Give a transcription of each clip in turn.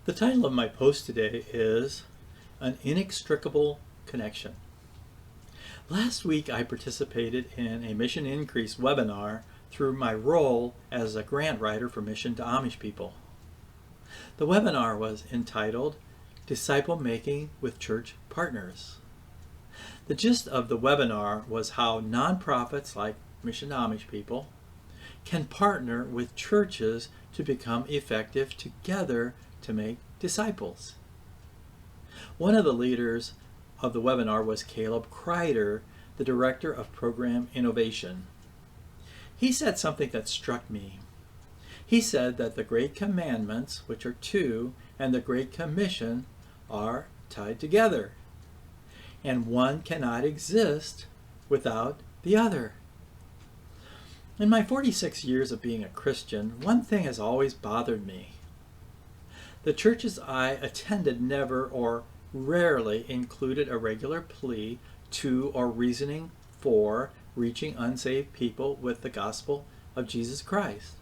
The title of my post today is An Inextricable Connection. Last week I participated in a Mission Increase webinar through my role as a grant writer for Mission to Amish People. The webinar was entitled Disciple Making with Church Partners. The gist of the webinar was how nonprofits like Mission to Amish People can partner with churches to become effective together to make disciples. One of the leaders of the webinar was Caleb Kreider, the Director of Program Innovation. He said something that struck me. He said that the Great Commandments, which are 2, and the Great Commission are tied together, and one cannot exist without the other. In my 46 years of being a Christian, one thing has always bothered me. The churches I attended never or rarely included a regular plea to or reasoning for reaching unsaved people with the gospel of Jesus Christ.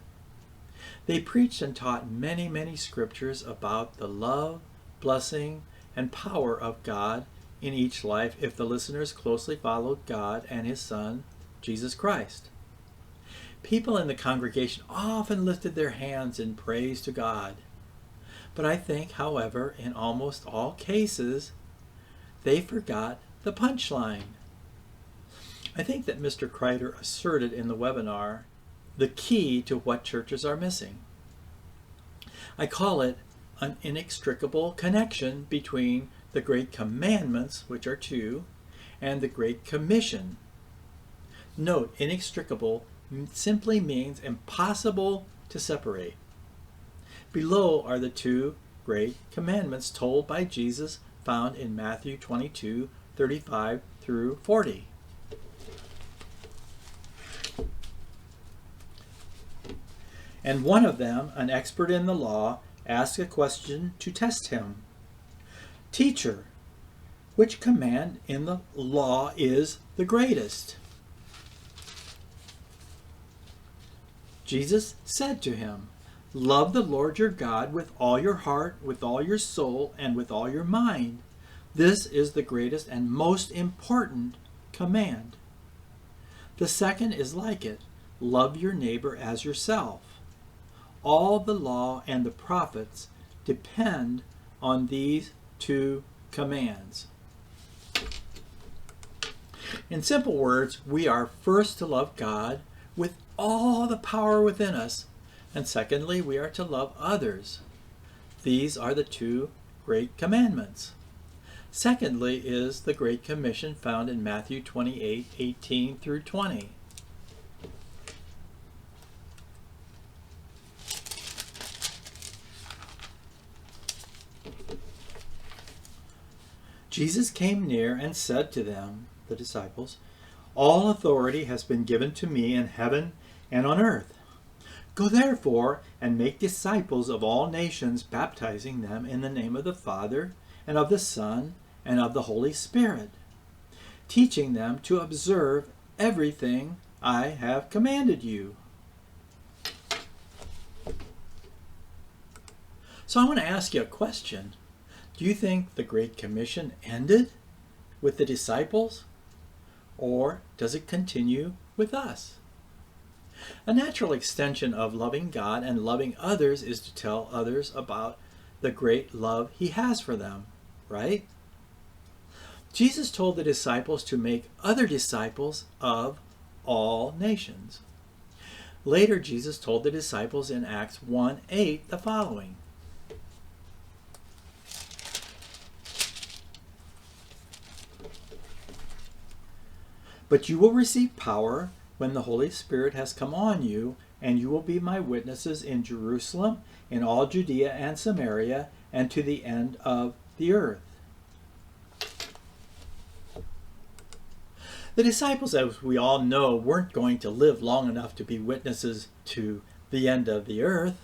They preached and taught many scriptures about the love, blessing, and power of God in each life if the listeners closely followed God and His Son, Jesus Christ. People in the congregation often lifted their hands in praise to God. But I think, however, in almost all cases, they forgot the punchline. I think that Mr. Kreider asserted in the webinar the key to what churches are missing. I call it an inextricable connection between the Great Commandments, which are 2, and the Great Commission. Note, inextricable simply means impossible to separate. Below are the 2 great commandments told by Jesus, found in Matthew 22:35 through 40. And one of them, an expert in the law, asked a question to test him. Teacher, which command in the law is the greatest? Jesus said to him, Love the Lord your God with all your heart, with all your soul, and with all your mind. This is the greatest and most important command. The second is like it. Love your neighbor as yourself. All the law and the prophets depend on these 2 commands. In simple words, we are first to love God with all the power within us, and secondly, we are to love others. These are the 2 great commandments. Secondly is the Great Commission found in Matthew 28:18 through 20. Jesus came near and said to them, the disciples, All authority has been given to me in heaven and on earth. Go therefore and make disciples of all nations, baptizing them in the name of the Father, and of the Son, and of the Holy Spirit, teaching them to observe everything I have commanded you. So I want to ask you a question. Do you think the Great Commission ended with the disciples, or does it continue with us? A natural extension of loving God and loving others is to tell others about the great love He has for them, right? Jesus told the disciples to make other disciples of all nations. Later, Jesus told the disciples in Acts 1:8 the following. But you will receive power when the Holy Spirit has come on you, and you will be my witnesses in Jerusalem, in all Judea and Samaria, and to the end of the earth. The disciples, as we all know, weren't going to live long enough to be witnesses to the end of the earth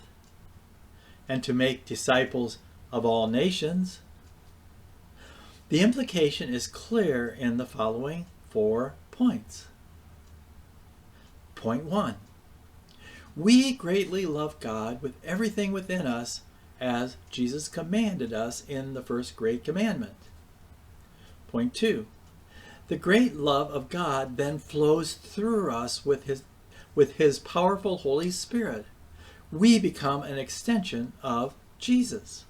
and to make disciples of all nations. The implication is clear in the following 4 points. Point 1. We greatly love God with everything within us as Jesus commanded us in the first great commandment. Point 2. The great love of God then flows through us with his powerful Holy Spirit. We become an extension of Jesus.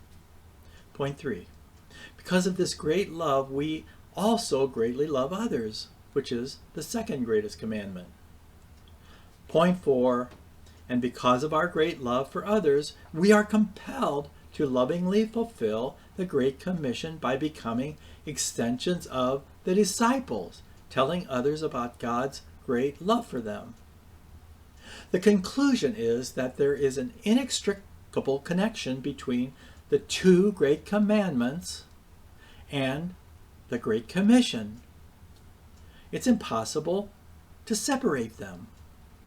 Point 3. Because of this great love, we also greatly love others, which is the second greatest commandment. Point 4. And because of our great love for others, we are compelled to lovingly fulfill the Great Commission by becoming extensions of the disciples, telling others about God's great love for them. The conclusion is that there is an inextricable connection between the two great commandments and the Great Commission. It's impossible to separate them.